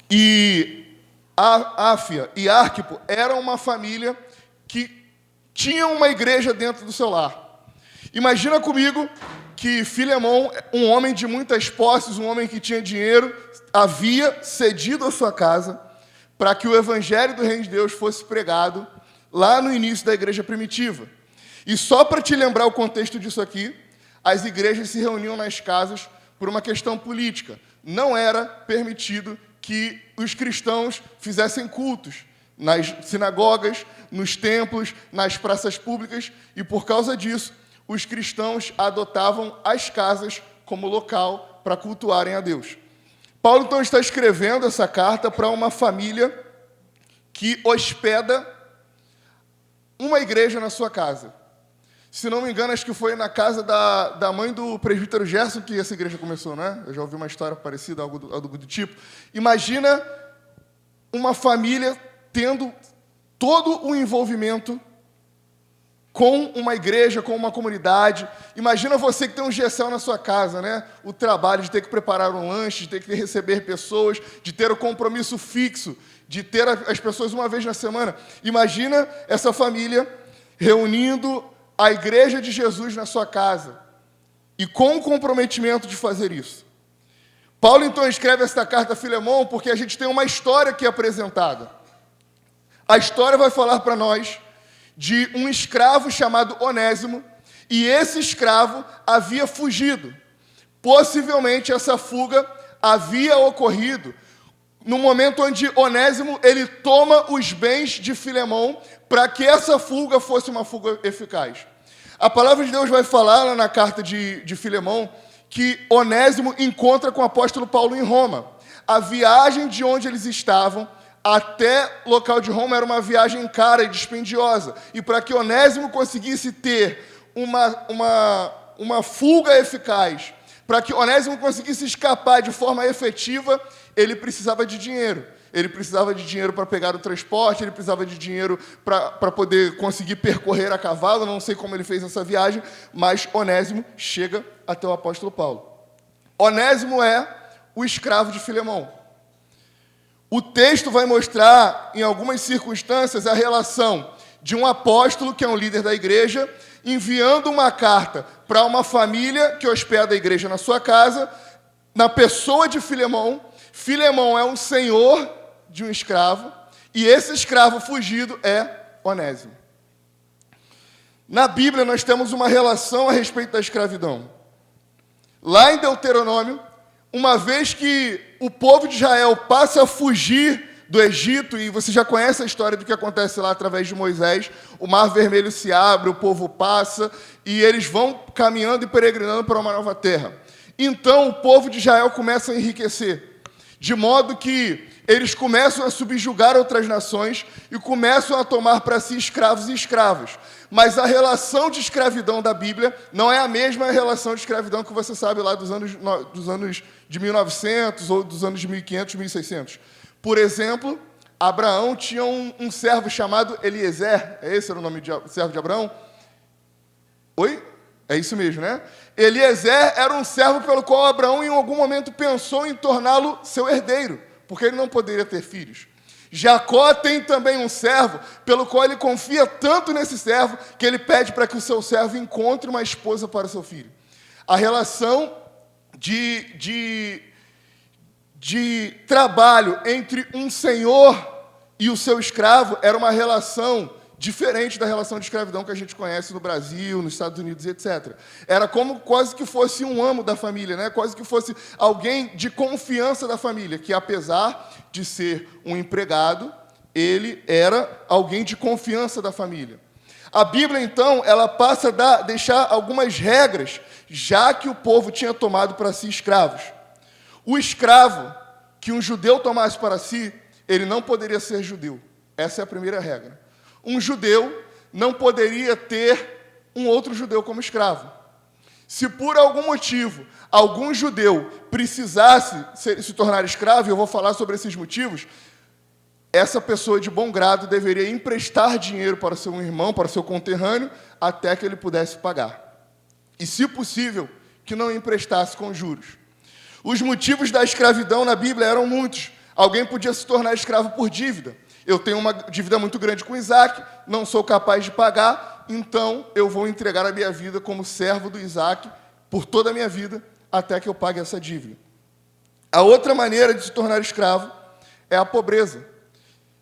E Áfia e Arquipo eram uma família que tinha uma igreja dentro do seu lar. Imagina comigo que Filemão, um homem de muitas posses, um homem que tinha dinheiro, havia cedido a sua casa para que o evangelho do reino de Deus fosse pregado lá no início da igreja primitiva. E só para te lembrar o contexto disso aqui, as igrejas se reuniam nas casas por uma questão política. Não era permitido que os cristãos fizessem cultos nas sinagogas, nos templos, nas praças públicas, e por causa disso, os cristãos adotavam as casas como local para cultuarem a Deus. Paulo, então, está escrevendo essa carta para uma família que hospeda uma igreja na sua casa. Se não me engano, acho que foi na casa da mãe do presbítero Gerson que essa igreja começou, né? Eu já ouvi uma história parecida, algo do tipo. Imagina uma família tendo todo o envolvimento com uma igreja, com uma comunidade. Imagina você que tem um GECEL na sua casa, né? O trabalho de ter que preparar um lanche, de ter que receber pessoas, de ter o compromisso fixo, de ter as pessoas uma vez na semana. Imagina essa família reunindo a igreja de Jesus na sua casa e com o comprometimento de fazer isso. Paulo, então, escreve esta carta a Filemão porque a gente tem uma história aqui apresentada. A história vai falar para nós de um escravo chamado Onésimo, e esse escravo havia fugido. Possivelmente essa fuga havia ocorrido no momento onde Onésimo ele toma os bens de Filemão para que essa fuga fosse uma fuga eficaz. A palavra de Deus vai falar lá na carta de Filemão que Onésimo encontra com o apóstolo Paulo em Roma. A viagem de onde eles estavam até o local de Roma era uma viagem cara e dispendiosa. E para que Onésimo conseguisse ter uma fuga eficaz, para que Onésimo conseguisse escapar de forma efetiva, ele precisava de dinheiro. Ele precisava de dinheiro para pegar o transporte, ele precisava de dinheiro para poder conseguir percorrer a cavalo. Não sei como ele fez essa viagem, mas Onésimo chega até o apóstolo Paulo. Onésimo é o escravo de Filemão. O texto vai mostrar, em algumas circunstâncias, a relação de um apóstolo, que é um líder da igreja, enviando uma carta para uma família que hospeda a igreja na sua casa, na pessoa de Filemão. Filemão é um senhor de um escravo, e esse escravo fugido é Onésimo. Na Bíblia, nós temos uma relação a respeito da escravidão. Lá em Deuteronômio, uma vez que o povo de Israel passa a fugir do Egito, e você já conhece a história do que acontece lá através de Moisés, o Mar Vermelho se abre, o povo passa, e eles vão caminhando e peregrinando para uma nova terra. Então, o povo de Israel começa a enriquecer, de modo que eles começam a subjugar outras nações e começam a tomar para si escravos e escravas. Mas a relação de escravidão da Bíblia não é a mesma relação de escravidão que você sabe lá dos anos de 1900 ou dos anos de 1500, 1600. Por exemplo, Abraão tinha um servo chamado Eliezer. Esse era o nome de servo de Abraão? Oi? É isso mesmo, né? Eliezer era um servo pelo qual Abraão em algum momento pensou em torná-lo seu herdeiro, porque ele não poderia ter filhos. Jacó tem também um servo, pelo qual ele confia tanto nesse servo, que ele pede para que o seu servo encontre uma esposa para o seu filho. A relação de trabalho entre um senhor e o seu escravo era uma relação diferente da relação de escravidão que a gente conhece no Brasil, nos Estados Unidos, etc. Era como quase que fosse um amo da família, né? Quase que fosse alguém de confiança da família, que apesar de ser um empregado, ele era alguém de confiança da família. A Bíblia, então, ela passa a deixar algumas regras, já que o povo tinha tomado para si escravos. O escravo que um judeu tomasse para si, ele não poderia ser judeu. Essa é a primeira regra. Um judeu não poderia ter um outro judeu como escravo. Se por algum motivo algum judeu precisasse se tornar escravo, e eu vou falar sobre esses motivos, essa pessoa de bom grado deveria emprestar dinheiro para o seu irmão, para o seu conterrâneo, até que ele pudesse pagar. E, se possível, que não emprestasse com juros. Os motivos da escravidão na Bíblia eram muitos. Alguém podia se tornar escravo por dívida. Eu tenho uma dívida muito grande com Isaac, não sou capaz de pagar, então eu vou entregar a minha vida como servo do Isaac por toda a minha vida, até que eu pague essa dívida. A outra maneira de se tornar escravo é a pobreza.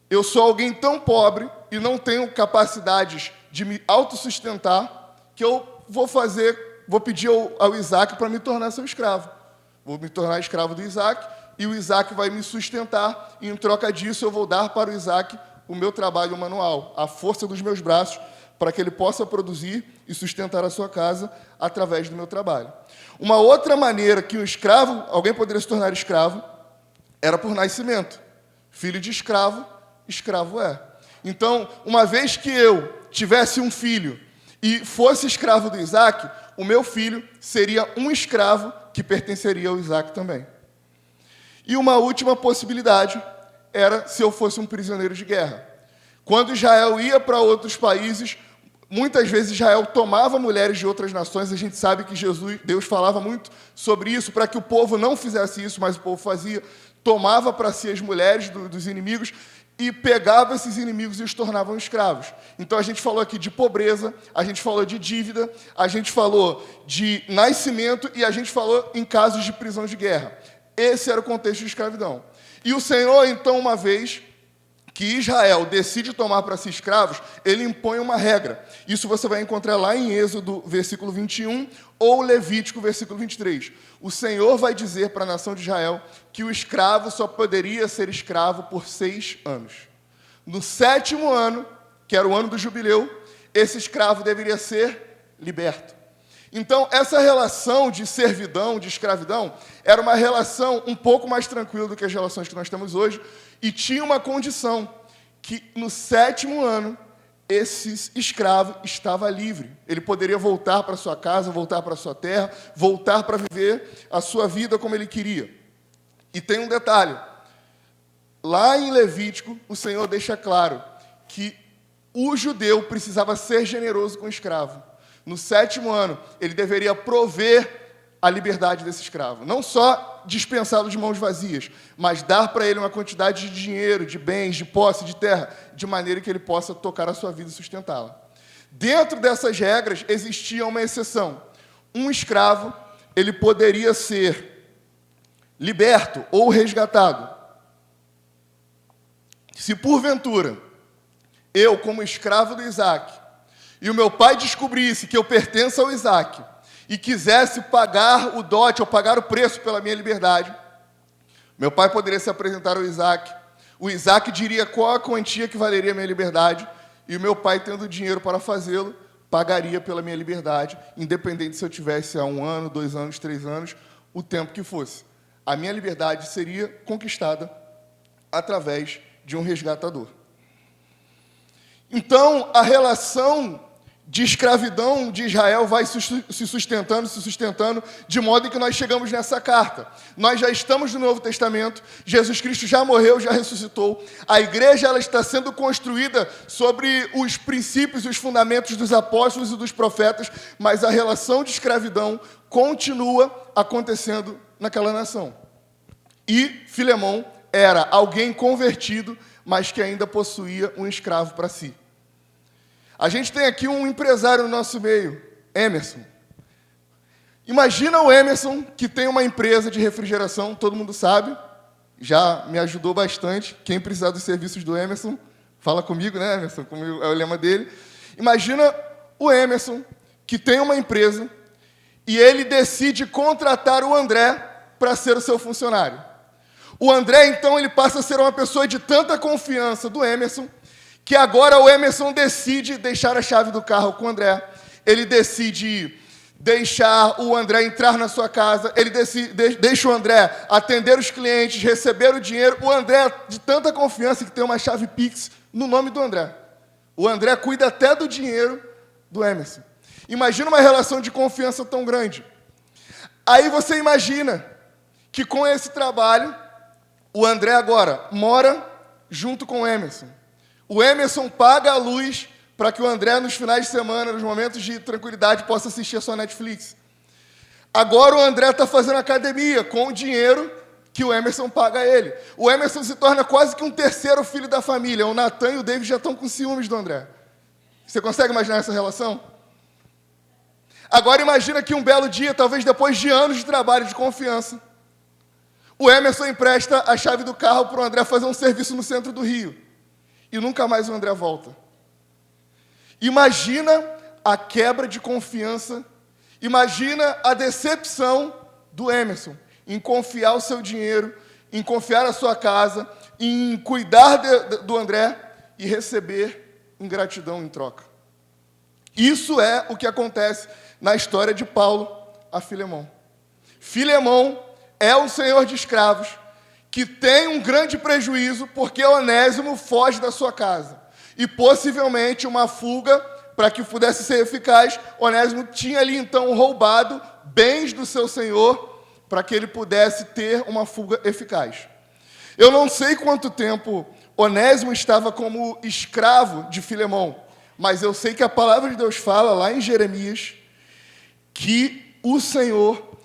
Eu sou alguém tão pobre e não tenho capacidades de me autossustentar que eu vou pedir ao Isaac para me tornar seu escravo. Vou me tornar escravo do Isaac e o Isaac vai me sustentar e, em troca disso, eu vou dar para o Isaac o meu trabalho manual, a força dos meus braços, para que ele possa produzir e sustentar a sua casa através do meu trabalho. Uma outra maneira que alguém poderia se tornar escravo, era por nascimento. Filho de escravo, escravo é. Então, uma vez que eu tivesse um filho e fosse escravo do Isaac, o meu filho seria um escravo que pertenceria ao Isaac também. E uma última possibilidade era se eu fosse um prisioneiro de guerra. Quando Israel ia para outros países, muitas vezes Israel tomava mulheres de outras nações. A gente sabe que Deus falava muito sobre isso, para que o povo não fizesse isso, mas o povo fazia. Tomava para si as mulheres dos inimigos e pegava esses inimigos e os tornavam escravos. Então a gente falou aqui de pobreza, a gente falou de dívida, a gente falou de nascimento e a gente falou em casos de prisão de guerra. Esse era o contexto de escravidão. E o Senhor, então, uma vez que Israel decide tomar para si escravos, ele impõe uma regra. Isso você vai encontrar lá em Êxodo, versículo 21, ou Levítico, versículo 23. O Senhor vai dizer para a nação de Israel que o escravo só poderia ser escravo por 6 anos. No 7º ano, que era o ano do jubileu, esse escravo deveria ser liberto. Então, essa relação de servidão, de escravidão, era uma relação um pouco mais tranquila do que as relações que nós temos hoje, e tinha uma condição, que no 7º ano, esse escravo estava livre. Ele poderia voltar para sua casa, voltar para sua terra, voltar para viver a sua vida como ele queria. E tem um detalhe. Lá em Levítico, o Senhor deixa claro que o judeu precisava ser generoso com o escravo. No 7º ano, ele deveria prover a liberdade desse escravo. Não só dispensá-lo de mãos vazias, mas dar para ele uma quantidade de dinheiro, de bens, de posse, de terra, de maneira que ele possa tocar a sua vida e sustentá-la. Dentro dessas regras, existia uma exceção. Um escravo, ele poderia ser liberto ou resgatado. Se porventura, eu, como escravo do Isaac, e o meu pai descobrisse que eu pertenço ao Isaac, e quisesse pagar o dote, ou pagar o preço pela minha liberdade, meu pai poderia se apresentar ao Isaac, o Isaac diria qual a quantia que valeria a minha liberdade, e o meu pai, tendo dinheiro para fazê-lo, pagaria pela minha liberdade, independente se eu tivesse há 1 ano, 2 anos, 3 anos, o tempo que fosse. A minha liberdade seria conquistada através de um resgatador. Então, a relação de escravidão de Israel vai se sustentando, de modo que nós chegamos nessa carta. Nós já estamos no Novo Testamento, Jesus Cristo já morreu, já ressuscitou. A igreja ela está sendo construída sobre os princípios e os fundamentos dos apóstolos e dos profetas, mas a relação de escravidão continua acontecendo naquela nação. E Filemão era alguém convertido, mas que ainda possuía um escravo para si. A gente tem aqui um empresário no nosso meio, Emerson. Imagina o Emerson, que tem uma empresa de refrigeração, todo mundo sabe, já me ajudou bastante. Quem precisar dos serviços do Emerson, fala comigo, né, Emerson? Como é o lema dele. Imagina o Emerson, que tem uma empresa, e ele decide contratar o André para ser o seu funcionário. O André, então, ele passa a ser uma pessoa de tanta confiança do Emerson, que agora o Emerson decide deixar a chave do carro com o André, ele decide deixar o André entrar na sua casa, ele deixa o André atender os clientes, receber o dinheiro. O André, de tanta confiança, que tem uma chave Pix no nome do André. O André cuida até do dinheiro do Emerson. Imagina uma relação de confiança tão grande. Aí você imagina que com esse trabalho, o André agora mora junto com o Emerson. O Emerson paga a luz para que o André, nos finais de semana, nos momentos de tranquilidade, possa assistir a sua Netflix. Agora o André está fazendo academia com o dinheiro que o Emerson paga a ele. O Emerson se torna quase que um terceiro filho da família. O Natan e o David já estão com ciúmes do André. Você consegue imaginar essa relação? Agora imagina que um belo dia, talvez depois de anos de trabalho, de confiança, o Emerson empresta a chave do carro para o André fazer um serviço no centro do Rio. E nunca mais o André volta. Imagina a quebra de confiança. Imagina a decepção do Emerson em confiar o seu dinheiro, em confiar a sua casa, em cuidar do André e receber ingratidão em troca. Isso é o que acontece na história de Paulo a Filemão. Filemão é um senhor de escravos que tem um grande prejuízo porque Onésimo foge da sua casa. E possivelmente uma fuga, para que pudesse ser eficaz, Onésimo tinha ali então roubado bens do seu senhor para que ele pudesse ter uma fuga eficaz. Eu não sei quanto tempo Onésimo estava como escravo de Filemão, mas eu sei que a palavra de Deus fala lá em Jeremias que o Senhor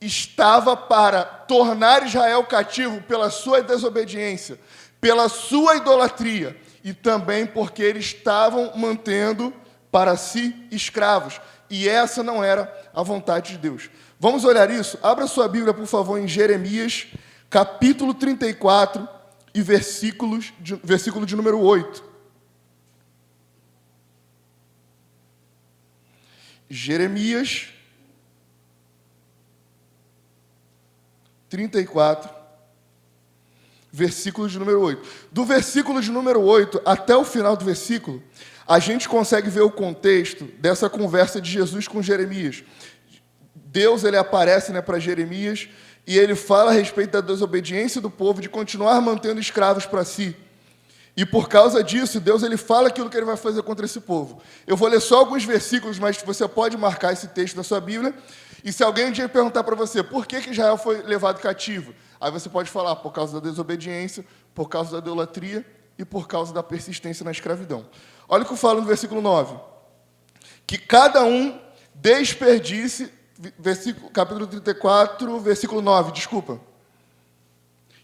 estava para tornar Israel cativo pela sua desobediência, pela sua idolatria, e também porque eles estavam mantendo para si escravos. E essa não era a vontade de Deus. Vamos olhar isso? Abra sua Bíblia, por favor, em Jeremias, capítulo 34, e versículo de número 8. Jeremias 34, versículo de número 8. Do versículo de número 8 até o final do versículo, a gente consegue ver o contexto dessa conversa de Jesus com Jeremias. Deus ele aparece para Jeremias e ele fala a respeito da desobediência do povo, de continuar mantendo escravos para si. E por causa disso, Deus ele fala aquilo que ele vai fazer contra esse povo. Eu vou ler só alguns versículos, mas você pode marcar esse texto na sua Bíblia. E se alguém um dia perguntar para você por que Israel foi levado cativo, aí você pode falar por causa da desobediência, por causa da idolatria e por causa da persistência na escravidão. Olha o que eu falo no versículo 9. Que cada um desperdice, capítulo 34, versículo 9, desculpa.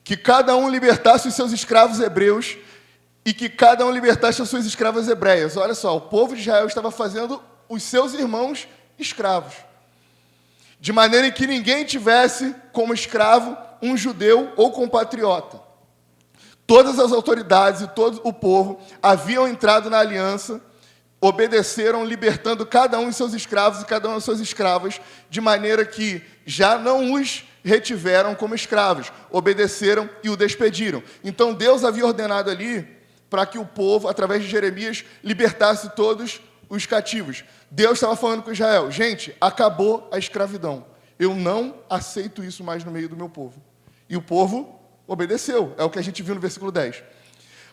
Que cada um libertasse os seus escravos hebreus e que cada um libertasse as suas escravas hebreias. Olha só, o povo de Israel estava fazendo os seus irmãos escravos. De maneira que ninguém tivesse como escravo um judeu ou compatriota. Todas as autoridades e todo o povo haviam entrado na aliança, obedeceram, libertando cada um de seus escravos e cada uma de suas escravas, de maneira que já não os retiveram como escravos, obedeceram e o despediram. Então Deus havia ordenado ali para que o povo, através de Jeremias, libertasse todos os cativos. Deus estava falando com Israel: gente, acabou a escravidão. Eu não aceito isso mais no meio do meu povo. E o povo obedeceu. É o que a gente viu no versículo 10.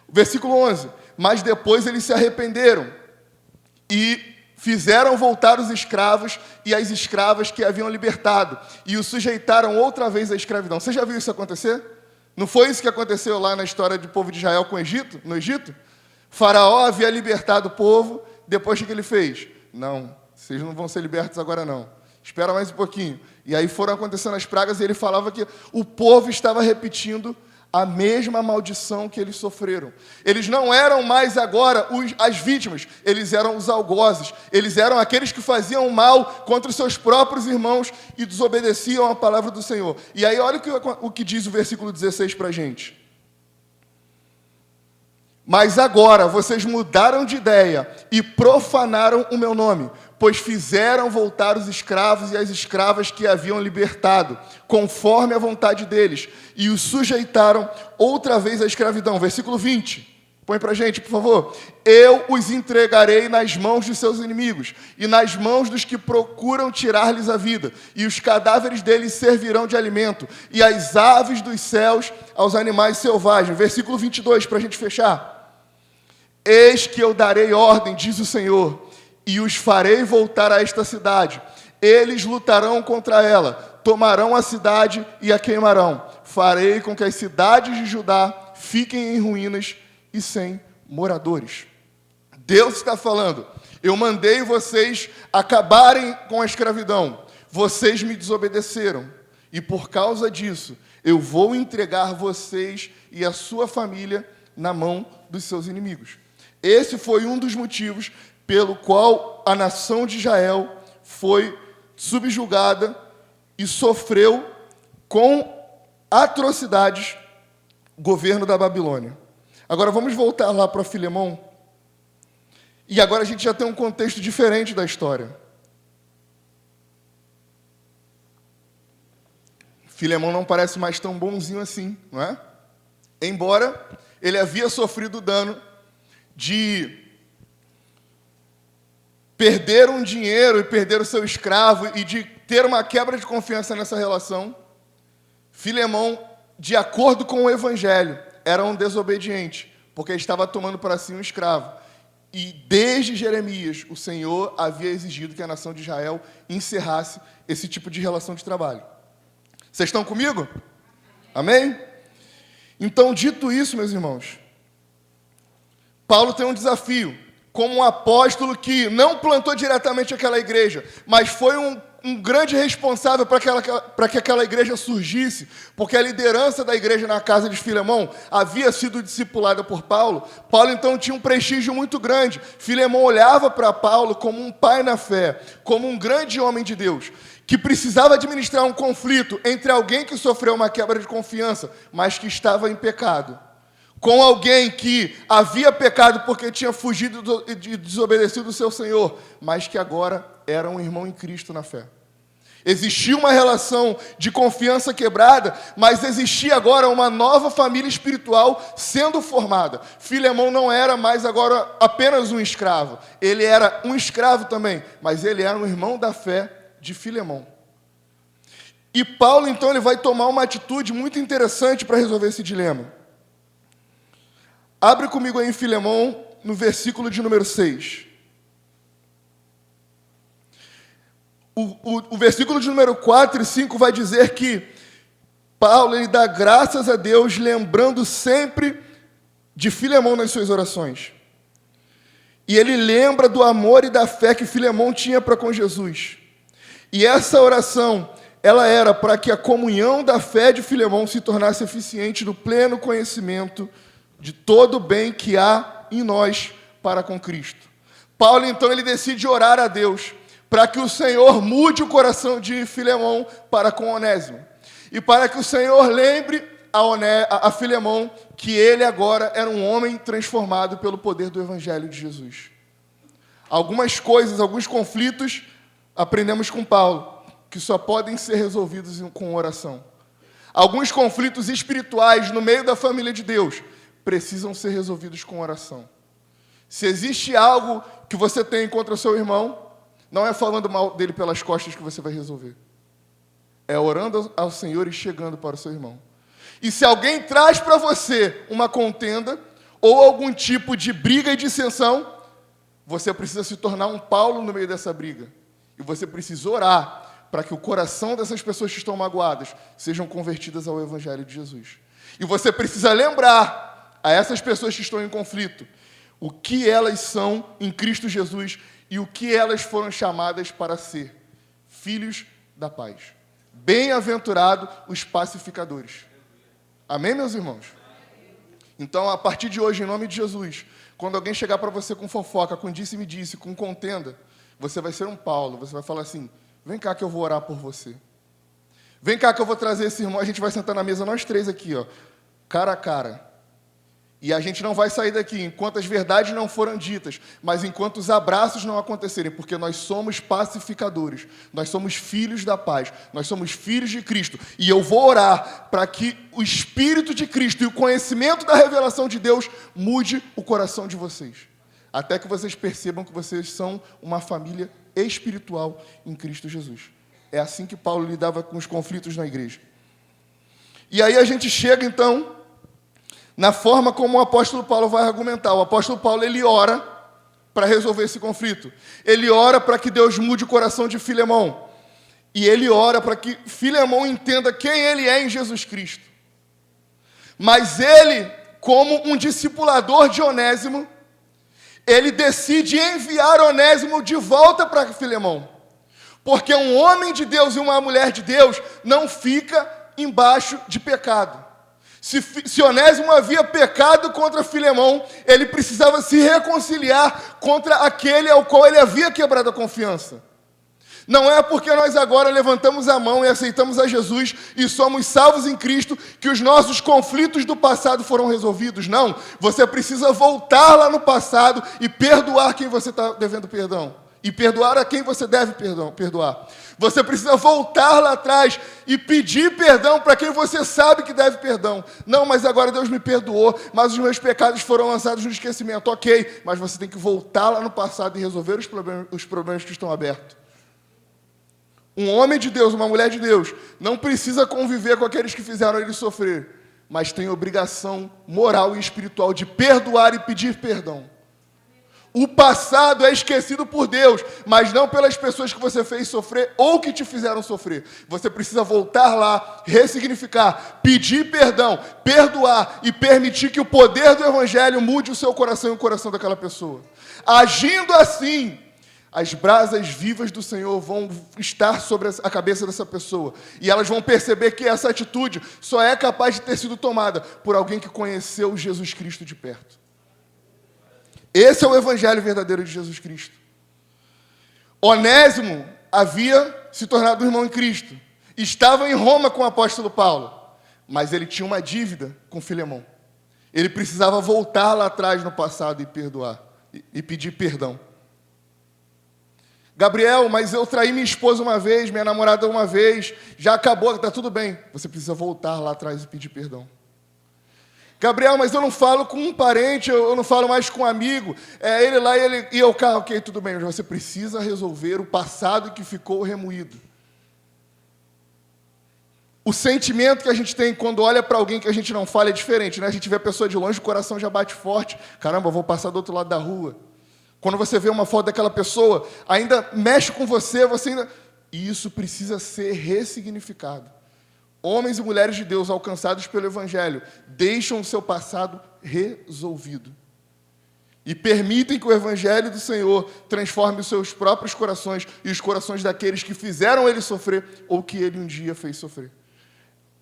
Versículo 11. Mas depois eles se arrependeram e fizeram voltar os escravos e as escravas que haviam libertado e os sujeitaram outra vez à escravidão. Você já viu isso acontecer? Não foi isso que aconteceu lá na história do povo de Israel com o Egito, no Egito? Faraó havia libertado o povo. Depois o que ele fez? Não, vocês não vão ser libertos agora não. Espera mais um pouquinho. E aí foram acontecendo as pragas e ele falava que o povo estava repetindo a mesma maldição que eles sofreram. Eles não eram mais agora as vítimas, eles eram os algozes. Eles eram aqueles que faziam mal contra os seus próprios irmãos e desobedeciam a palavra do Senhor. E aí olha o que diz o versículo 16 para a gente. Mas agora vocês mudaram de ideia e profanaram o meu nome, pois fizeram voltar os escravos e as escravas que haviam libertado, conforme a vontade deles, e os sujeitaram outra vez à escravidão. Versículo 20. Põe para a gente, por favor. Eu os entregarei nas mãos de seus inimigos e nas mãos dos que procuram tirar-lhes a vida, e os cadáveres deles servirão de alimento, e as aves dos céus aos animais selvagens. Versículo 22, para a gente fechar. Eis que eu darei ordem, diz o Senhor, e os farei voltar a esta cidade. Eles lutarão contra ela, tomarão a cidade e a queimarão. Farei com que as cidades de Judá fiquem em ruínas e sem moradores. Deus está falando: eu mandei vocês acabarem com a escravidão. Vocês me desobedeceram. E por causa disso, Eu vou entregar vocês e a sua família na mão dos seus inimigos. Esse foi um dos motivos pelo qual a nação de Israel foi subjugada e sofreu com atrocidades o governo da Babilônia. Agora vamos voltar lá para Filemão. E agora a gente já tem um contexto diferente da história. Filemão não parece mais tão bonzinho assim, não é? Embora ele havia sofrido o dano de perder um dinheiro e perder o seu escravo e de ter uma quebra de confiança nessa relação, Filemão, de acordo com o Evangelho, era um desobediente, porque ele estava tomando para si um escravo. E desde Jeremias, o Senhor havia exigido que a nação de Israel encerrasse esse tipo de relação de trabalho. Vocês estão comigo? Amém? Então, dito isso, meus irmãos, Paulo tem um desafio, como um apóstolo que não plantou diretamente aquela igreja, mas foi um grande responsável para que aquela igreja surgisse, porque a liderança da igreja na casa de Filemão havia sido discipulada por Paulo. Paulo, então, tinha um prestígio muito grande. Filemão olhava para Paulo como um pai na fé, como um grande homem de Deus, que precisava administrar um conflito entre alguém que sofreu uma quebra de confiança, mas que estava em pecado, com alguém que havia pecado porque tinha fugido e desobedecido o seu Senhor, mas que agora era um irmão em Cristo na fé. Existia uma relação de confiança quebrada, mas existia agora uma nova família espiritual sendo formada. Filemão não era mais agora apenas um escravo. Ele era um escravo também, mas ele era um irmão da fé de Filemão. E Paulo, então, ele vai tomar uma atitude muito interessante para resolver esse dilema. Abre comigo aí em Filemão, no versículo de número 6. O versículo de número 4 e 5 vai dizer que Paulo, ele dá graças a Deus, lembrando sempre de Filemão nas suas orações. E ele lembra do amor e da fé que Filemão tinha para com Jesus. E essa oração, ela era para que a comunhão da fé de Filemão se tornasse eficiente no pleno conhecimento de todo o bem que há em nós para com Cristo. Paulo, então, ele decide orar a Deus para que o Senhor mude o coração de Filemão para com Onésimo. E para que o Senhor lembre a Filemão que ele agora era um homem transformado pelo poder do Evangelho de Jesus. Algumas coisas, alguns conflitos, aprendemos com Paulo, que só podem ser resolvidos com oração. Alguns conflitos espirituais no meio da família de Deus precisam ser resolvidos com oração. Se existe algo que você tem contra o seu irmão, não é falando mal dele pelas costas que você vai resolver. É orando ao Senhor e chegando para o seu irmão. E se alguém traz para você uma contenda ou algum tipo de briga e dissensão, você precisa se tornar um Paulo no meio dessa briga. E você precisa orar para que o coração dessas pessoas que estão magoadas sejam convertidas ao Evangelho de Jesus. E você precisa lembrar a essas pessoas que estão em conflito o que elas são em Cristo Jesus e o que elas foram chamadas para ser: filhos da paz. Bem-aventurado os pacificadores. Amém, meus irmãos? Então, a partir de hoje, em nome de Jesus, quando alguém chegar para você com fofoca, com disse-me-disse, com contenda, você vai ser um Paulo. Você vai falar assim: vem cá que eu vou orar por você. Vem cá que eu vou trazer esse irmão. A gente vai sentar na mesa, nós três aqui, ó, cara a cara. E a gente não vai sair daqui enquanto as verdades não foram ditas, mas enquanto os abraços não acontecerem, porque nós somos pacificadores, nós somos filhos da paz, nós somos filhos de Cristo. E eu vou orar para que o Espírito de Cristo e o conhecimento da revelação de Deus mude o coração de vocês, até que vocês percebam que vocês são uma família espiritual em Cristo Jesus. É assim que Paulo lidava com os conflitos na igreja. E aí a gente chega, então, na forma como o apóstolo Paulo vai argumentar. O apóstolo Paulo, ele ora para resolver esse conflito. Ele ora para que Deus mude o coração de Filemão. E ele ora para que Filemão entenda quem ele é em Jesus Cristo. Mas ele, como um discipulador de Onésimo, ele decide enviar Onésimo de volta para Filemão. Porque um homem de Deus e uma mulher de Deus não fica embaixo de pecado. Se Onésimo havia pecado contra Filemão, ele precisava se reconciliar contra aquele ao qual ele havia quebrado a confiança. Não é porque nós agora levantamos a mão e aceitamos a Jesus e somos salvos em Cristo que os nossos conflitos do passado foram resolvidos. Não, você precisa voltar lá no passado e perdoar quem você está devendo perdão. E perdoar a quem você deve perdoar. Você precisa voltar lá atrás e pedir perdão para quem você sabe que deve perdão. Não, mas agora Deus me perdoou, mas os meus pecados foram lançados no esquecimento. Ok, mas você tem que voltar lá no passado e resolver os problemas que estão abertos. Um homem de Deus, uma mulher de Deus, não precisa conviver com aqueles que fizeram ele sofrer, mas tem obrigação moral e espiritual de perdoar e pedir perdão. O passado é esquecido por Deus, mas não pelas pessoas que você fez sofrer ou que te fizeram sofrer. Você precisa voltar lá, ressignificar, pedir perdão, perdoar e permitir que o poder do Evangelho mude o seu coração e o coração daquela pessoa. Agindo assim, as brasas vivas do Senhor vão estar sobre a cabeça dessa pessoa. E elas vão perceber que essa atitude só é capaz de ter sido tomada por alguém que conheceu Jesus Cristo de perto. Esse é o evangelho verdadeiro de Jesus Cristo. Onésimo havia se tornado irmão em Cristo. Estava em Roma com o apóstolo Paulo. Mas ele tinha uma dívida com Filemão. Ele precisava voltar lá atrás no passado e perdoar. E pedir perdão. Gabriel, mas eu traí minha esposa uma vez, minha namorada uma vez. Já acabou, está tudo bem. Você precisa voltar lá atrás e pedir perdão. Gabriel, mas eu não falo com um parente, eu não falo mais com um amigo. É ele lá e eu cá, ok, tudo bem. Mas você precisa resolver o passado que ficou remoído. O sentimento que a gente tem quando olha para alguém que a gente não fala é diferente, né? A gente vê a pessoa de longe, o coração já bate forte. Caramba, eu vou passar do outro lado da rua. Quando você vê uma foto daquela pessoa, ainda mexe com você, E isso precisa ser ressignificado. Homens e mulheres de Deus alcançados pelo Evangelho deixam o seu passado resolvido. E permitem que o Evangelho do Senhor transforme os seus próprios corações e os corações daqueles que fizeram ele sofrer ou que ele um dia fez sofrer.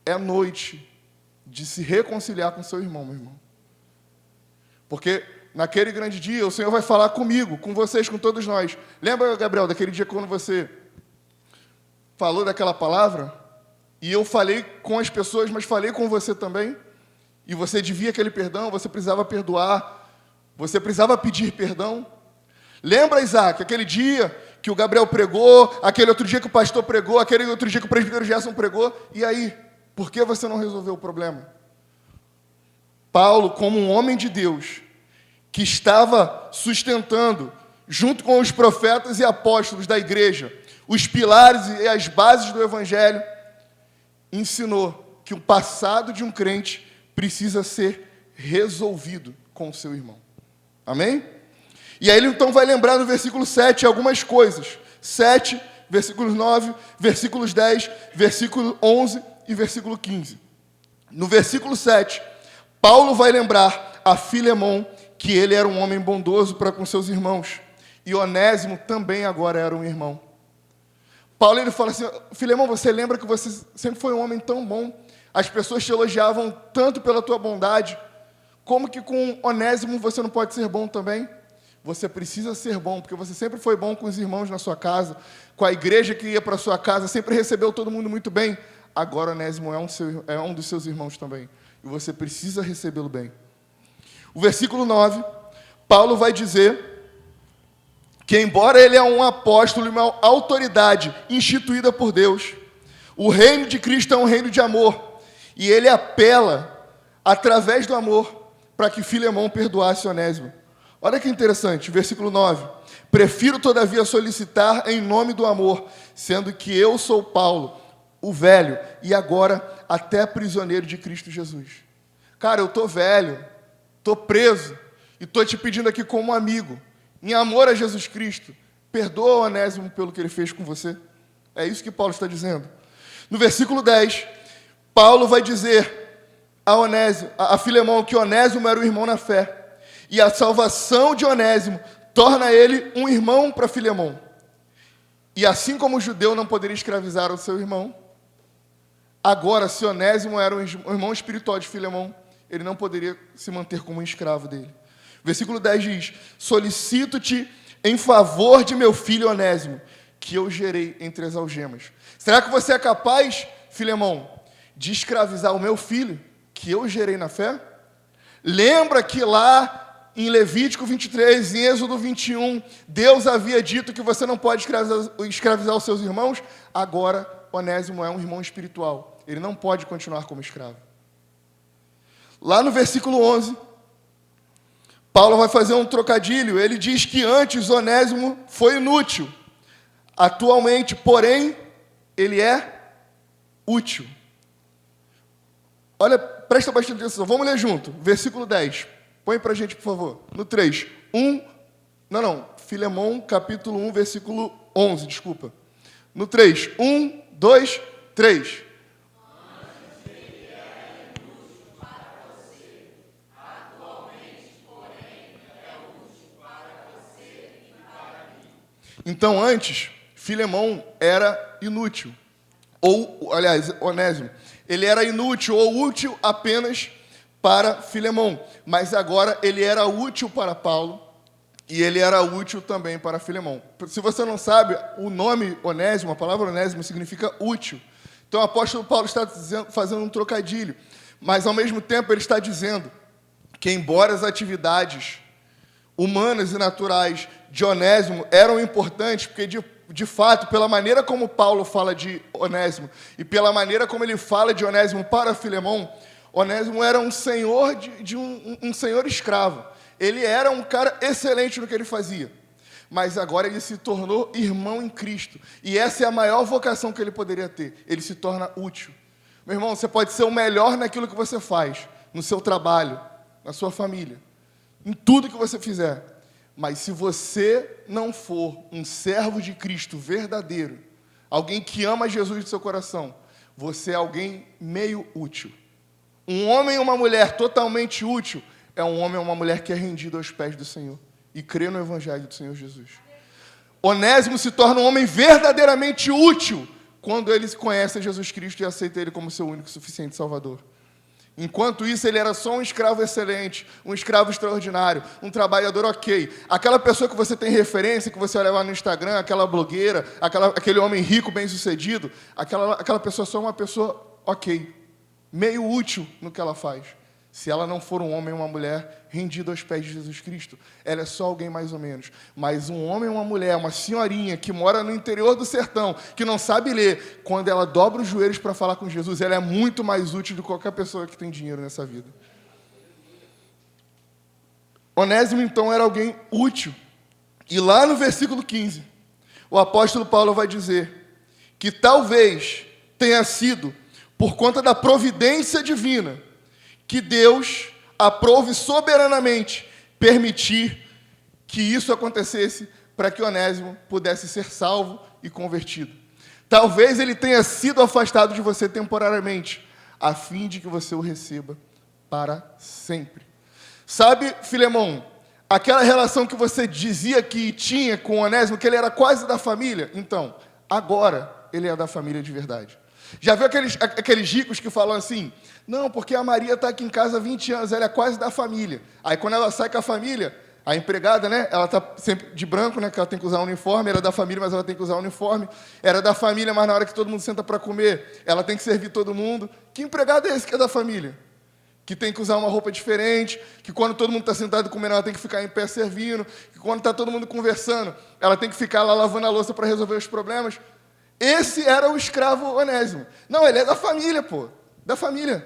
É noite de se reconciliar com seu irmão, meu irmão. Porque naquele grande dia o Senhor vai falar comigo, com vocês, com todos nós. Lembra, Gabriel, daquele dia quando você falou daquela palavra? E eu falei com as pessoas, mas falei com você também. E você devia aquele perdão, você precisava perdoar. Você precisava pedir perdão. Lembra, Isaac, aquele dia que o Gabriel pregou, aquele outro dia que o pastor pregou, aquele outro dia que o presbítero Gerson pregou. E aí, por que você não resolveu o problema? Paulo, como um homem de Deus, que estava sustentando, junto com os profetas e apóstolos da igreja, os pilares e as bases do Evangelho, ensinou que o passado de um crente precisa ser resolvido com o seu irmão. Amém? E aí ele então vai lembrar no versículo 7 algumas coisas. 7, versículos 9, versículos 10, versículo 11 e versículo 15. No versículo 7, Paulo vai lembrar a Filemão que ele era um homem bondoso para com seus irmãos. E Onésimo também agora era um irmão. Paulo ele fala assim, Filemão, você lembra que você sempre foi um homem tão bom? As pessoas te elogiavam tanto pela tua bondade. Como que com Onésimo você não pode ser bom também? Você precisa ser bom, porque você sempre foi bom com os irmãos na sua casa, com a igreja que ia para a sua casa, sempre recebeu todo mundo muito bem. Agora Onésimo é um dos seus irmãos também. E você precisa recebê-lo bem. O versículo 9, Paulo vai dizer que embora ele é um apóstolo e uma autoridade instituída por Deus, o reino de Cristo é um reino de amor, e ele apela, através do amor, para que Filemão perdoasse Onésimo. Olha que interessante, versículo 9. Prefiro, todavia, solicitar em nome do amor, sendo que eu sou Paulo, o velho, e agora até prisioneiro de Cristo Jesus. Cara, eu estou velho, estou preso, e estou te pedindo aqui como amigo, em amor a Jesus Cristo, perdoa Onésimo pelo que ele fez com você. É isso que Paulo está dizendo. No versículo 10, Paulo vai dizer a Filemão que Onésimo era o irmão na fé. E a salvação de Onésimo torna ele um irmão para Filemão. E assim como o judeu não poderia escravizar o seu irmão, Agora, se Onésimo era o irmão espiritual de Filemão, ele não poderia se manter como um escravo dele. Versículo 10 diz: solicito-te em favor de meu filho Onésimo, que eu gerei entre as algemas. Será que você é capaz, Filemão, de escravizar o meu filho, que eu gerei na fé? Lembra que lá em Levítico 23, em Êxodo 21, Deus havia dito que você não pode escravizar os seus irmãos? Agora, Onésimo é um irmão espiritual. Ele não pode continuar como escravo. Lá no versículo 11, Paulo vai fazer um trocadilho. Ele diz que antes Onésimo foi inútil. Atualmente, porém, ele é útil. Olha, presta bastante atenção. Vamos ler junto. Versículo 10. Põe para a gente, por favor. No 3. Filemão, capítulo 1, versículo 11, desculpa. No 3. 1, 2, 3. Então, antes, Filemão era inútil. Onésimo. Ele era inútil ou útil apenas para Filemão. Mas agora ele era útil para Paulo e ele era útil também para Filemão. Se você não sabe, o nome Onésimo, a palavra Onésimo, significa útil. Então, o apóstolo Paulo está fazendo um trocadilho. Mas, ao mesmo tempo, ele está dizendo que, embora as atividades humanas e naturais de Onésimo eram importantes, porque, de fato, pela maneira como Paulo fala de Onésimo e pela maneira como ele fala de Onésimo para Filemão, Onésimo era um senhor um senhor escravo. Ele era um cara excelente no que ele fazia. Mas agora ele se tornou irmão em Cristo. E essa é a maior vocação que ele poderia ter. Ele se torna útil. Meu irmão, você pode ser o melhor naquilo que você faz, no seu trabalho, na sua família, em tudo que você fizer. Mas se você não for um servo de Cristo verdadeiro, alguém que ama Jesus de seu coração, você é alguém meio útil. Um homem e uma mulher totalmente útil é um homem ou uma mulher que é rendido aos pés do Senhor e crê no Evangelho do Senhor Jesus. Onésimo se torna um homem verdadeiramente útil quando ele conhece Jesus Cristo e aceita Ele como seu único e suficiente Salvador. Enquanto isso, ele era só um escravo excelente, um escravo extraordinário, um trabalhador ok. Aquela pessoa que você tem referência, que você olha lá no Instagram, aquela blogueira, aquele homem rico, bem-sucedido, aquela pessoa é só uma pessoa ok, meio útil no que ela faz. Se ela não for um homem ou uma mulher rendido aos pés de Jesus Cristo, ela é só alguém mais ou menos. Mas um homem ou uma mulher, uma senhorinha que mora no interior do sertão, que não sabe ler, quando ela dobra os joelhos para falar com Jesus, ela é muito mais útil do que qualquer pessoa que tem dinheiro nessa vida. Onésimo, então, era alguém útil. E lá no versículo 15, o apóstolo Paulo vai dizer que talvez tenha sido por conta da providência divina que Deus aprove soberanamente permitir que isso acontecesse para que Onésimo pudesse ser salvo e convertido. Talvez ele tenha sido afastado de você temporariamente, a fim de que você o receba para sempre. Sabe, Filemão, aquela relação que você dizia que tinha com Onésimo, que ele era quase da família? Então, agora ele é da família de verdade. Já viu aqueles ricos que falam assim: não, porque a Maria está aqui em casa há 20 anos, ela é quase da família. Aí quando ela sai com a família, a empregada, né, ela está sempre de branco, né, que ela tem que usar uniforme, era da família, mas ela tem que usar uniforme. Era da família, mas na hora que todo mundo senta para comer, ela tem que servir todo mundo. Que empregado é esse que é da família? Que tem que usar uma roupa diferente, que quando todo mundo está sentado comendo, ela tem que ficar em pé servindo, que quando está todo mundo conversando, ela tem que ficar lá lavando a louça para resolver os problemas. Esse era o escravo Onésimo. Não, ele é da família, pô. Da família.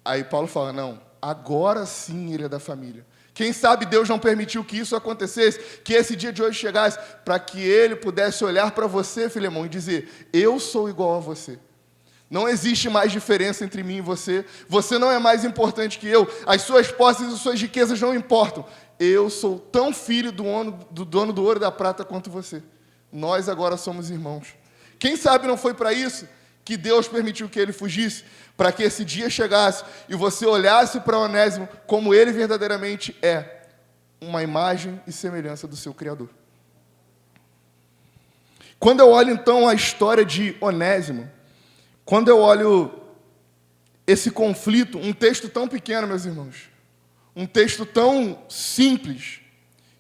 Aí Paulo fala, não, agora sim ele é da família. Quem sabe Deus não permitiu que isso acontecesse, que esse dia de hoje chegasse, para que ele pudesse olhar para você, Filemão, e dizer, eu sou igual a você. Não existe mais diferença entre mim e você. Você não é mais importante que eu. As suas posses e suas riquezas não importam. Eu sou tão filho do dono do ouro e da prata quanto você. Nós agora somos irmãos. Quem sabe não foi para isso que Deus permitiu que ele fugisse, para que esse dia chegasse e você olhasse para Onésimo como ele verdadeiramente é, uma imagem e semelhança do seu Criador. Quando eu olho então a história de Onésimo, Quando eu olho esse conflito, um texto tão pequeno, meus irmãos, um texto tão simples,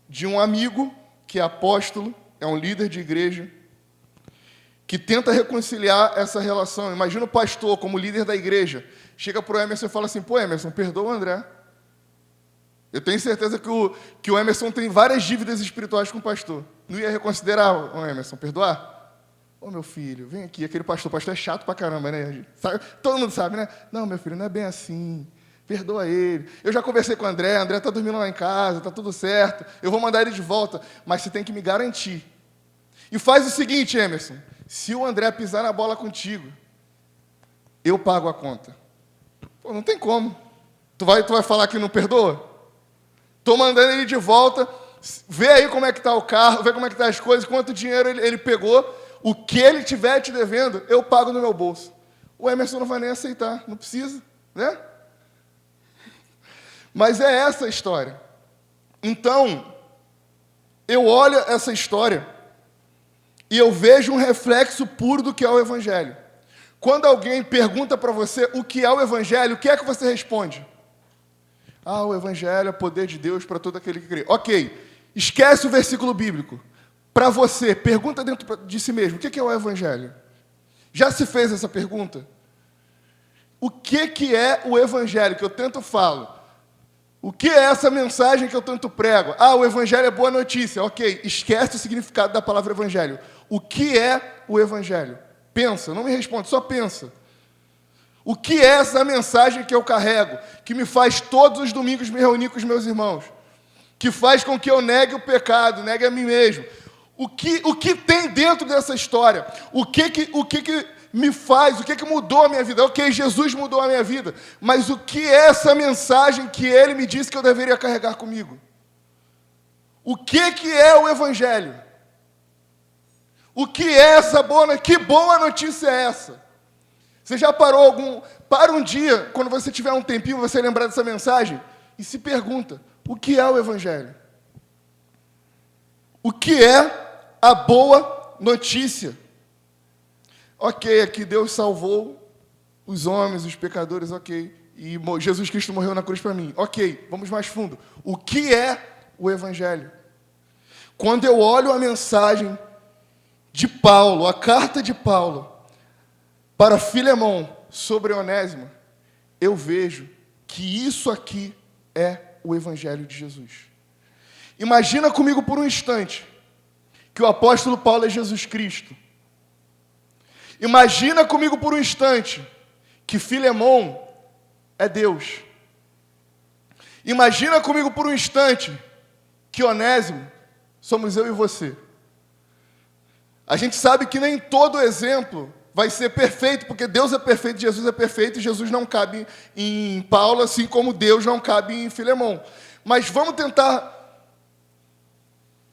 de um amigo que é apóstolo, é um líder de igreja, que tenta reconciliar essa relação. Imagina o pastor, como líder da igreja, chega para o Emerson e fala assim, pô, Emerson, perdoa o André. Eu tenho certeza que o Emerson tem várias dívidas espirituais com o pastor. Não ia reconsiderar o Emerson, perdoar? Ô, meu filho, vem aqui. Aquele pastor é chato pra caramba, né? Sabe? Todo mundo sabe, né? Não, meu filho, não é bem assim. Perdoa ele. Eu já conversei com o André está dormindo lá em casa, está tudo certo. Eu vou mandar ele de volta, mas você tem que me garantir. E faz o seguinte, Emerson, se o André pisar na bola contigo, eu pago a conta. Pô, não tem como. Tu vai falar que não perdoa? Estou mandando ele de volta, vê aí como é que está o carro, vê como é que estão as coisas, quanto dinheiro ele pegou, o que ele estiver te devendo, eu pago no meu bolso. O Emerson não vai nem aceitar, não precisa, né? Mas é essa a história. Então, eu olho essa história e eu vejo um reflexo puro do que é o Evangelho. Quando alguém pergunta para você o que é o Evangelho, o que é que você responde? Ah, o Evangelho é poder de Deus para todo aquele que crê. Ok, esquece o versículo bíblico. Para você, pergunta dentro de si mesmo, o que é o Evangelho? Já se fez essa pergunta? O que é o Evangelho que eu tanto falo? O que é essa mensagem que eu tanto prego? Ah, o Evangelho é boa notícia. Ok, esquece o significado da palavra Evangelho. O que é o Evangelho? Pensa, não me responde, só pensa. O que é essa mensagem que eu carrego, que me faz todos os domingos me reunir com os meus irmãos, que faz com que eu negue o pecado, negue a mim mesmo? O que tem dentro dessa história? O que me faz, o que mudou a minha vida? Ok, Jesus mudou a minha vida, mas o que é essa mensagem que Ele me disse que eu deveria carregar comigo? O que é o Evangelho? O que é essa que boa notícia é essa? Você já para um dia, quando você tiver um tempinho, você lembrar dessa mensagem, e se pergunta, o que é o Evangelho? O que é a boa notícia? Ok, aqui Deus salvou os homens, os pecadores, ok. E Jesus Cristo morreu na cruz para mim. Ok, vamos mais fundo. O que é o Evangelho? Quando eu olho a mensagem de Paulo, a carta de Paulo, para Filemão sobre Onésimo, eu vejo que isso aqui é o Evangelho de Jesus. Imagina comigo por um instante que o apóstolo Paulo é Jesus Cristo. Imagina comigo por um instante que Filemão é Deus. Imagina comigo por um instante que Onésimo somos eu e você. A gente sabe que nem todo exemplo vai ser perfeito, porque Deus é perfeito, Jesus é perfeito, e Jesus não cabe em Paulo, assim como Deus não cabe em Filemão. Mas vamos tentar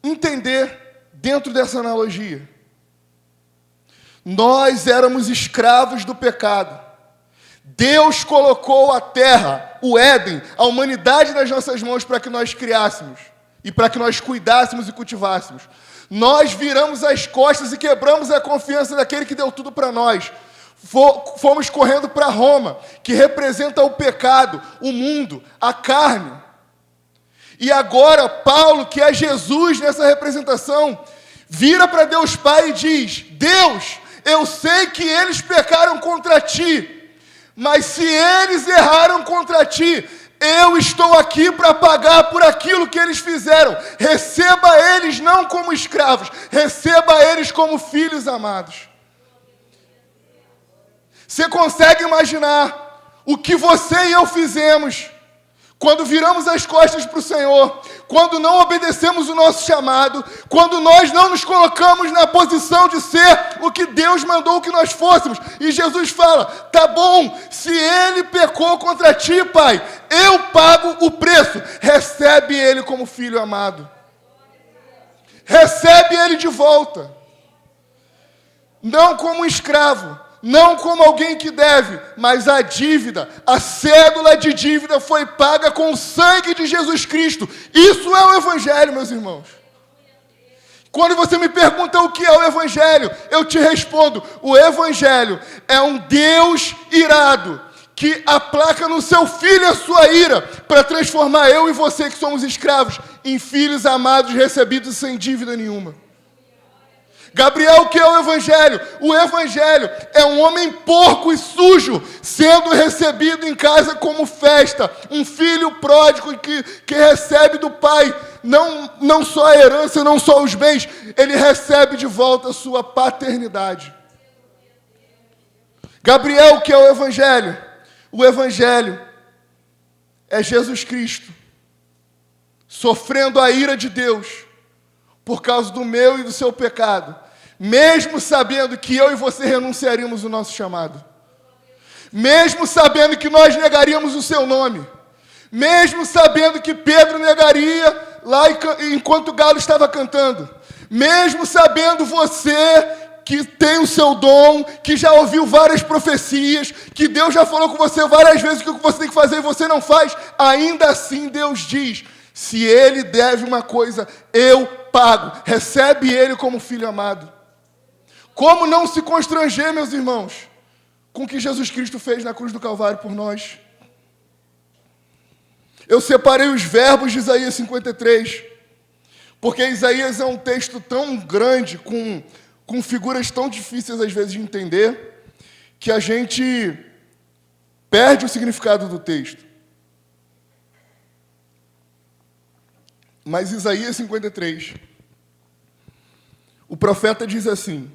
entender dentro dessa analogia. Nós éramos escravos do pecado. Deus colocou a terra, o Éden, a humanidade nas nossas mãos para que nós criássemos e para que nós cuidássemos e cultivássemos. Nós viramos as costas e quebramos a confiança daquele que deu tudo para nós. Fomos correndo para Roma, que representa o pecado, o mundo, a carne. E agora Paulo, que é Jesus nessa representação, vira para Deus Pai e diz: Deus, eu sei que eles pecaram contra ti, mas se eles erraram contra ti, eu estou aqui para pagar por aquilo que eles fizeram. Receba eles não como escravos, receba eles como filhos amados. Você consegue imaginar o que você e eu fizemos quando viramos as costas para o Senhor, quando não obedecemos o nosso chamado, quando nós não nos colocamos na posição de ser o que Deus mandou que nós fôssemos? E Jesus fala: tá bom, se ele pecou contra ti, Pai, eu pago o preço. Recebe ele como filho amado. Recebe ele de volta. Não como um escravo, não como alguém que deve, mas a dívida, a cédula de dívida foi paga com o sangue de Jesus Cristo. Isso é o Evangelho, meus irmãos. Quando você me pergunta o que é o Evangelho, eu te respondo: o Evangelho é um Deus irado, que aplaca no seu Filho a sua ira, para transformar eu e você, que somos escravos, em filhos amados, recebidos sem dívida nenhuma. Gabriel, o que é o Evangelho? O Evangelho é um homem porco e sujo, sendo recebido em casa como festa. Um filho pródigo que recebe do pai, não só a herança, não só os bens, ele recebe de volta a sua paternidade. Gabriel, o que é o Evangelho? O Evangelho é Jesus Cristo, sofrendo a ira de Deus, por causa do meu e do seu pecado, mesmo sabendo que eu e você renunciaríamos o nosso chamado, mesmo sabendo que nós negaríamos o seu nome, mesmo sabendo que Pedro negaria lá enquanto o galo estava cantando, mesmo sabendo você que tem o seu dom, que já ouviu várias profecias, que Deus já falou com você várias vezes o que você tem que fazer e você não faz, ainda assim Deus diz: se ele deve uma coisa, eu pago. Recebe ele como filho amado. Como não se constranger, meus irmãos, com o que Jesus Cristo fez na cruz do Calvário por nós? Eu separei os verbos de Isaías 53, porque Isaías é um texto tão grande, com figuras tão difíceis às vezes de entender, que a gente perde o significado do texto. Mas Isaías 53, o profeta diz assim: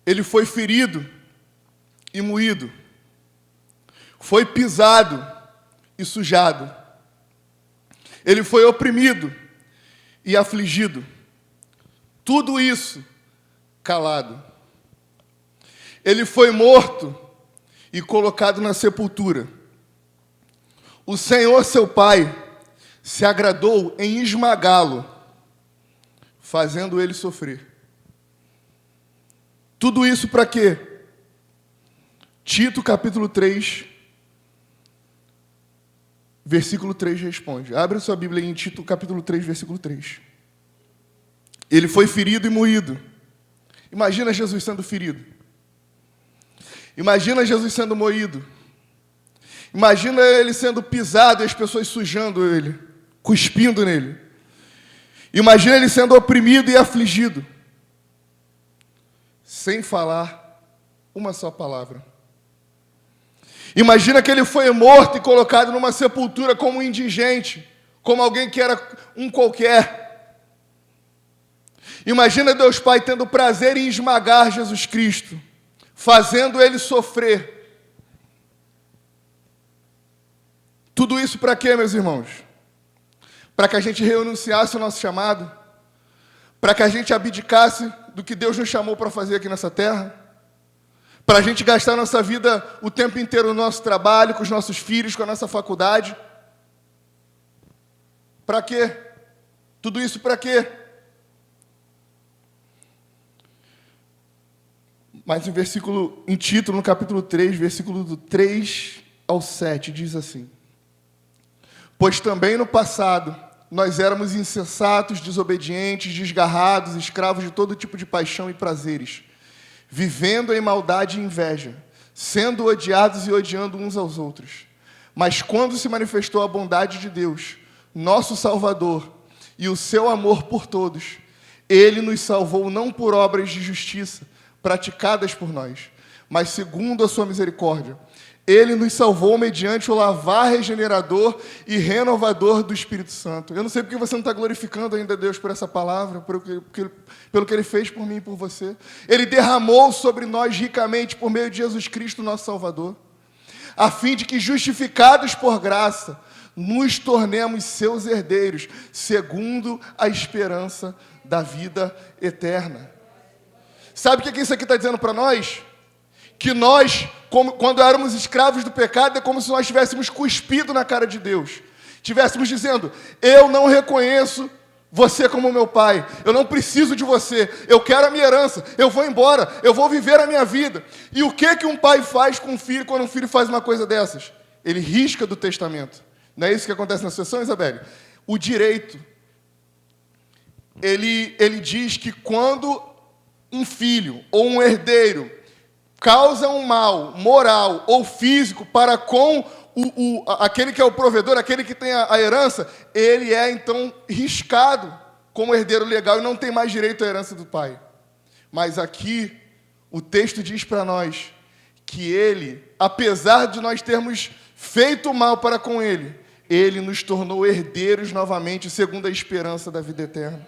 ele foi ferido e moído, foi pisado e sujado, ele foi oprimido e afligido, tudo isso calado. Ele foi morto e colocado na sepultura. O Senhor, seu Pai, se agradou em esmagá-lo, fazendo ele sofrer. Tudo isso para quê? Tito, capítulo 3, versículo 3 responde. Abre sua Bíblia em Tito, capítulo 3, versículo 3. Ele foi ferido e moído. Imagina Jesus sendo ferido. Imagina Jesus sendo moído. Imagina ele sendo pisado e as pessoas sujando ele, cuspindo nele. Imagina ele sendo oprimido e afligido, sem falar uma só palavra. Imagina que ele foi morto e colocado numa sepultura como um indigente, como alguém que era um qualquer. Imagina Deus Pai tendo prazer em esmagar Jesus Cristo, fazendo ele sofrer. Tudo isso para quê, meus irmãos? Para que a gente renunciasse o nosso chamado? Para que a gente abdicasse do que Deus nos chamou para fazer aqui nessa terra? Para a gente gastar nossa vida o tempo inteiro no nosso trabalho, com os nossos filhos, com a nossa faculdade? Para quê? Tudo isso para quê? Mas em Tito, no capítulo 3, versículo do 3 ao 7, diz assim: pois também no passado nós éramos insensatos, desobedientes, desgarrados, escravos de todo tipo de paixão e prazeres, vivendo em maldade e inveja, sendo odiados e odiando uns aos outros. Mas quando se manifestou a bondade de Deus, nosso Salvador, e o seu amor por todos, ele nos salvou não por obras de justiça praticadas por nós, mas segundo a sua misericórdia. Ele nos salvou mediante o lavar regenerador e renovador do Espírito Santo. Eu não sei porque você não está glorificando ainda Deus por essa palavra, pelo que Ele fez por mim e por você. Ele derramou sobre nós ricamente por meio de Jesus Cristo, nosso Salvador, a fim de que, justificados por graça, nos tornemos seus herdeiros, segundo a esperança da vida eterna. Sabe o que isso aqui está dizendo para nós? Que nós, quando éramos escravos do pecado, é como se nós tivéssemos cuspido na cara de Deus. Tivéssemos dizendo: eu não reconheço você como meu pai, eu não preciso de você, eu quero a minha herança, eu vou embora, eu vou viver a minha vida. E o que um pai faz com um filho quando um filho faz uma coisa dessas? Ele risca do testamento. Não é isso que acontece na sessão, Isabelle? O direito ele diz que quando um filho ou um herdeiro causa um mal moral ou físico para com aquele que é o provedor, aquele que tem a herança, ele é então riscado como herdeiro legal e não tem mais direito à herança do pai. Mas aqui o texto diz para nós que ele, apesar de nós termos feito mal para com ele, ele nos tornou herdeiros novamente, segundo a esperança da vida eterna.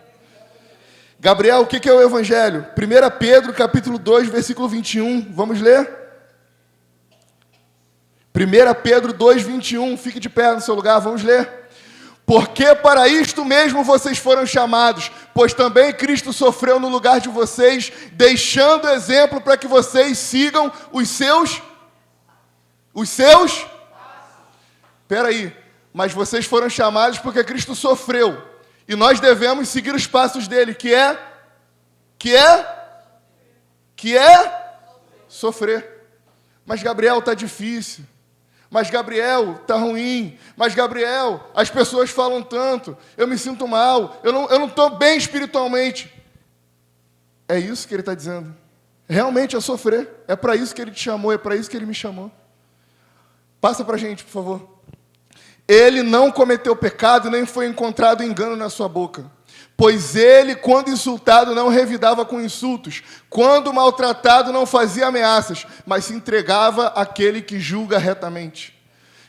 Gabriel, o que é o Evangelho? 1 Pedro, capítulo 2, versículo 21. Vamos ler? 1 Pedro 2, 21. Fique de pé no seu lugar, vamos ler. Porque para isto mesmo vocês foram chamados, pois também Cristo sofreu no lugar de vocês, deixando exemplo para que vocês sigam os seus... Espera aí. Mas vocês foram chamados porque Cristo sofreu. E nós devemos seguir os passos dele, que é sofrer. Mas Gabriel, está difícil. Mas Gabriel, está ruim. Mas Gabriel, as pessoas falam tanto. Eu me sinto mal. Eu não estou bem espiritualmente. É isso que ele está dizendo. Realmente é sofrer. É para isso que ele te chamou, é para isso que ele me chamou. Passa para a gente, por favor. Ele não cometeu pecado, nem foi encontrado engano na sua boca. Pois ele, quando insultado, não revidava com insultos. Quando maltratado, não fazia ameaças, mas se entregava àquele que julga retamente.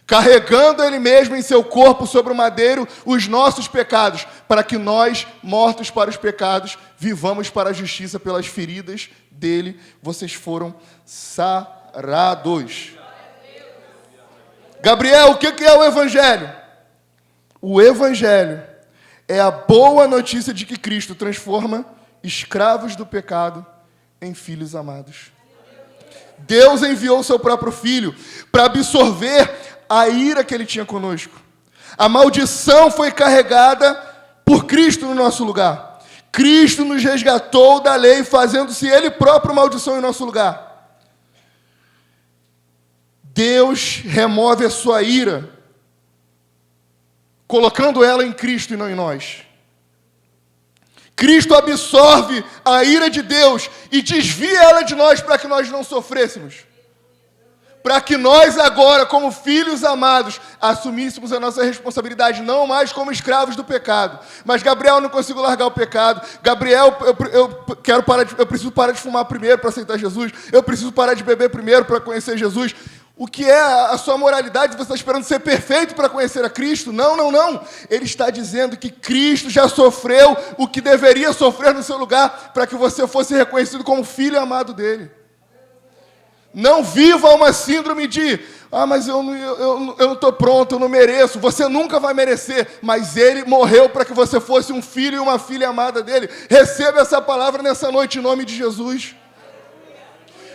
Carregando ele mesmo em seu corpo sobre o madeiro os nossos pecados, para que nós, mortos para os pecados, vivamos para a justiça. Pelas feridas dele, vocês foram sarados. Gabriel, o que é o Evangelho? O Evangelho é a boa notícia de que Cristo transforma escravos do pecado em filhos amados. Deus enviou o seu próprio Filho para absorver a ira que ele tinha conosco. A maldição foi carregada por Cristo no nosso lugar. Cristo nos resgatou da lei, fazendo-se Ele próprio maldição em nosso lugar. Deus remove a sua ira, colocando ela em Cristo e não em nós. Cristo absorve a ira de Deus e desvia ela de nós para que nós não sofrêssemos. Para que nós agora, como filhos amados, assumíssemos a nossa responsabilidade, não mais como escravos do pecado. Mas Gabriel, eu não consigo largar o pecado. Gabriel, eu preciso parar de fumar primeiro para aceitar Jesus. Eu preciso parar de beber primeiro para conhecer Jesus. O que é a sua moralidade? Você está esperando ser perfeito para conhecer a Cristo? Não, não, não. Ele está dizendo que Cristo já sofreu o que deveria sofrer no seu lugar para que você fosse reconhecido como filho amado dele. Não viva uma síndrome de, mas eu não estou pronto, eu não mereço. Você nunca vai merecer, mas ele morreu para que você fosse um filho e uma filha amada dele. Receba essa palavra nessa noite em nome de Jesus.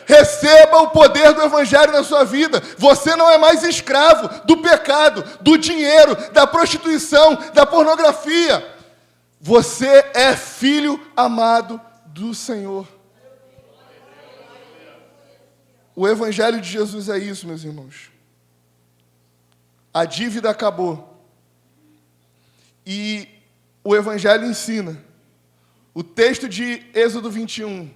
Receba o poder do Evangelho na sua vida. Você não é mais escravo do pecado, do dinheiro, da prostituição, da pornografia. Você é filho amado do Senhor. O Evangelho de Jesus é isso, meus irmãos. A dívida acabou. E o Evangelho ensina. O texto de Êxodo 21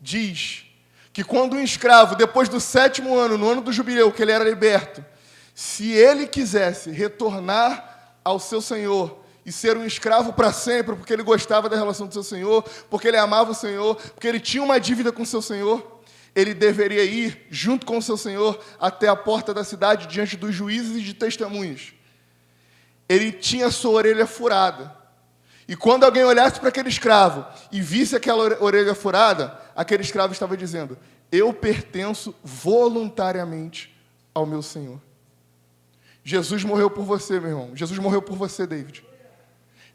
diz que quando um escravo, depois do 7º ano, no ano do jubileu, que ele era liberto, se ele quisesse retornar ao seu senhor e ser um escravo para sempre, porque ele gostava da relação do seu senhor, porque ele amava o senhor, porque ele tinha uma dívida com o seu senhor, ele deveria ir, junto com o seu senhor, até a porta da cidade, diante dos juízes e de testemunhas. Ele tinha sua orelha furada. E quando alguém olhasse para aquele escravo e visse aquela orelha furada, aquele escravo estava dizendo: eu pertenço voluntariamente ao meu Senhor. Jesus morreu por você, meu irmão. Jesus morreu por você, David.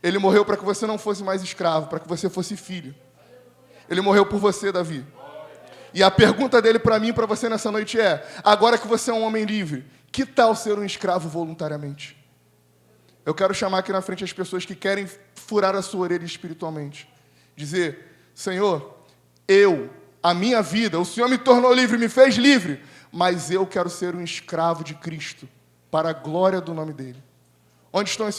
Ele morreu para que você não fosse mais escravo, para que você fosse filho. Ele morreu por você, Davi. E a pergunta dele para mim e para você nessa noite é: agora que você é um homem livre, que tal ser um escravo voluntariamente? Eu quero chamar aqui na frente as pessoas que querem furar a sua orelha espiritualmente. Dizer: Senhor, a minha vida, o Senhor me tornou livre, me fez livre, mas eu quero ser um escravo de Cristo, para a glória do nome dele. Onde estão esses